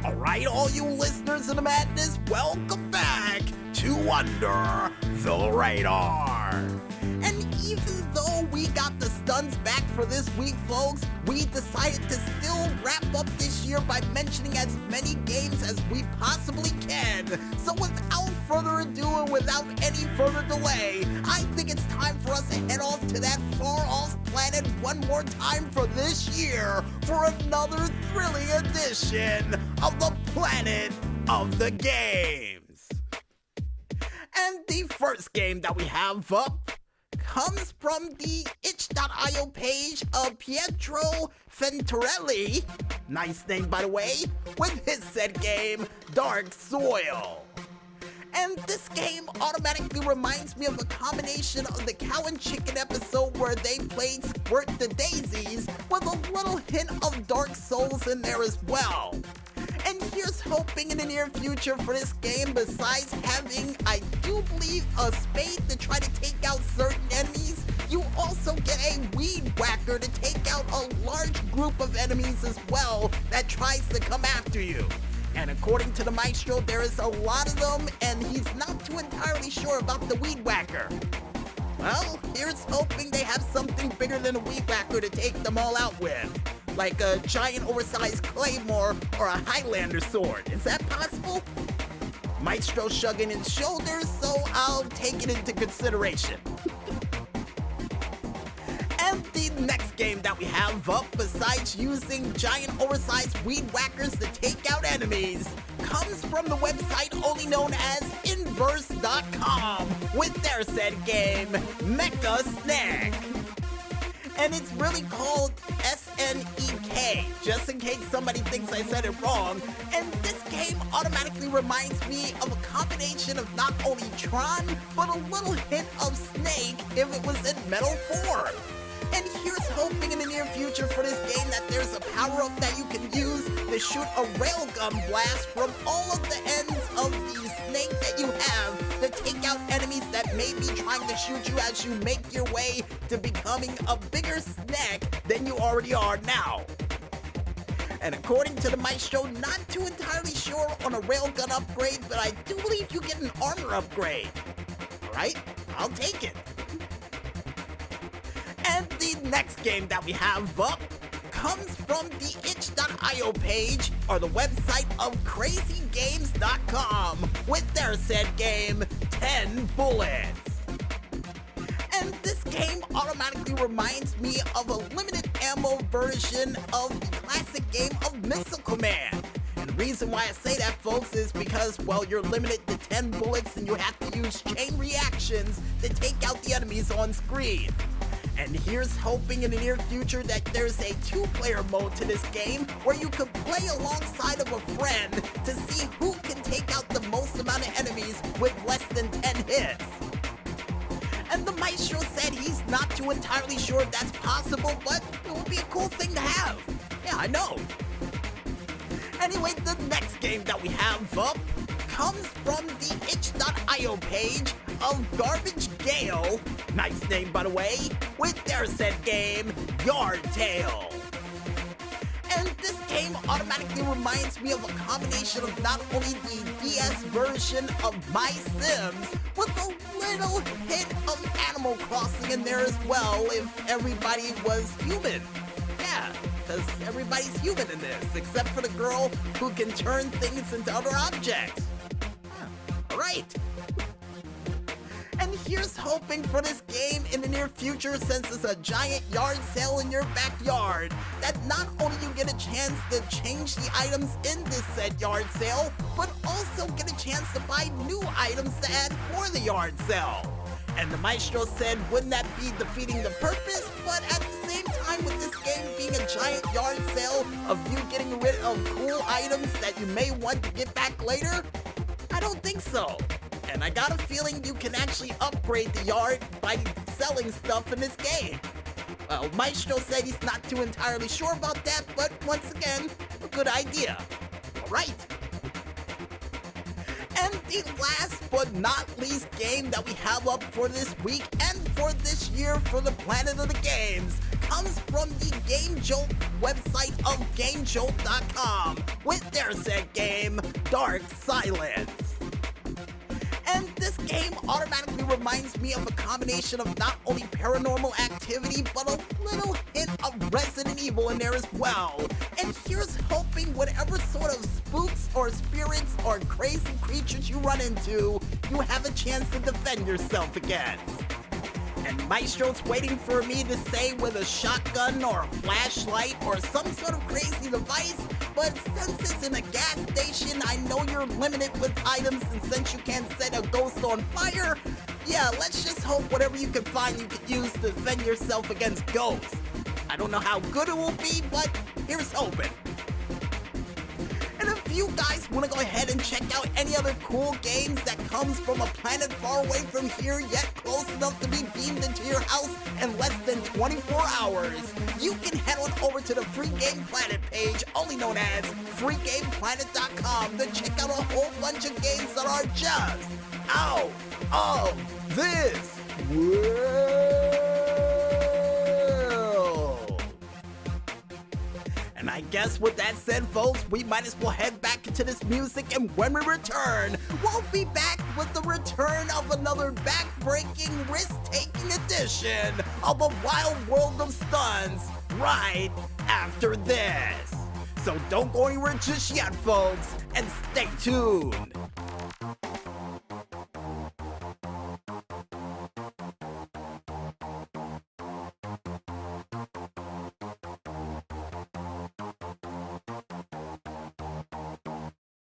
Alright, all you listeners of the madness, welcome back to Under the Radar. And even though we got the stuns back for this week, folks, we decided to still wrap up this year by mentioning as many games as we possibly can. So without further ado and without any further delay, I think it's time for us to head off to that far-off planet one more time for this year for another thrilling edition of the Planet of the Games. And the first game that we have up comes from the itch.io page of Pt.4, nice name by the way, with his said game, Dark Soil. And this game automatically reminds me of a combination of the Cow and Chicken episode where they played Squirt the Daisies with a little hint of Dark Souls in there as well. And here's hoping in the near future for this game, besides having, I do believe, a spade to try to take out certain enemies, you also get a weed whacker to take out a large group of enemies as well that tries to come after you. And according to the maestro, there is a lot of them, and he's not too entirely sure about the weed whacker. Well, here's hoping they have something bigger than a weed whacker to take them all out with, like a giant oversized claymore or a Highlander sword. Is that possible? Maestro shrugging his shoulders, so I'll take it into consideration. And the next game that we have up, besides using giant oversized weed whackers to take out enemies, comes from the website only known as Inverse.com with their said game, Mecha Snack. And it's really called SNEK, just in case somebody thinks I said it wrong. And this game automatically reminds me of a combination of not only Tron, but a little hint of Snake if it was in metal form. And here's hoping in the near future for this game that there's a power-up that you can use to shoot a railgun blast from all of the ends of the snake that you have to take out enemies that may be trying to shoot you as you make your way to becoming a bigger snack than you already are now. And according to the maestro, not too entirely sure on a railgun upgrade, but I do believe you get an armor upgrade. Alright, I'll take it. And the next game that we have up comes from the itch.io page or the website of crazygames.com with their said game, 10 Bullets. And this game automatically reminds me of a limited ammo version of the classic game of Missile Command. And the reason why I say that, folks, is because, well, you're limited to 10 bullets and you have to use chain reactions to take out the enemies on screen. And here's hoping in the near future that there's a two-player mode to this game where you could play alongside of a friend to see who can take out the most amount of enemies with less than 10 hits. And the maestro said he's not too entirely sure if that's possible, but it would be a cool thing to have. Yeah, I know. Anyway, the next game that we have up comes from the itch.io page of Garbage Gale, nice name by the way, with their said game, Yard Tale. And this game automatically reminds me of a combination of not only the DS version of My Sims, with a little hint of Animal Crossing in there as well if everybody was human. Yeah, because everybody's human in this, except for the girl who can turn things into other objects. Alright. And here's hoping for this game in the near future, since it's a giant yard sale in your backyard, that not only you get a chance to change the items in this said yard sale, but also get a chance to buy new items to add for the yard sale. And the maestro said, wouldn't that be defeating the purpose? But at the same time, with this game being a giant yard sale of you getting rid of cool items that you may want to get back later, I don't think so. And I got a feeling you can actually upgrade the yard by selling stuff in this game. Well, Maestro said he's not too entirely sure about that, but once again, a good idea. Alright. And the last but not least game that we have up for this week and for this year for the Planet of the Games comes from the Game Jolt website of GameJolt.com with their said game, Dark Silence. And this game automatically reminds me of a combination of not only Paranormal Activity, but a little hint of Resident Evil in there as well. And here's hoping whatever sort of spooks or spirits or crazy creatures you run into, you have a chance to defend yourself against. And Maestro's waiting for me to say with a shotgun or a flashlight or some sort of crazy device, but since it's in a gas station, I know you're limited with items, and since you can't set a ghost on fire, yeah, let's just hope whatever you can find you can use to defend yourself against ghosts. I don't know how good it will be, but here's hoping. And if you guys want to go ahead and check out any other cool games that comes from a planet far away from here, yet close enough to be beamed into your house in less than 24 hours, you can head on over to the Free Game Planet page, only known as freegameplanet.com, to check out a whole bunch of games that are just out of this world. And I guess with that said, folks, we might as well head back into this music, and when we return, we'll be back with the return of another back-breaking, risk-taking edition of the Wild World of Stunts right after this. So don't go anywhere just yet, folks, and stay tuned.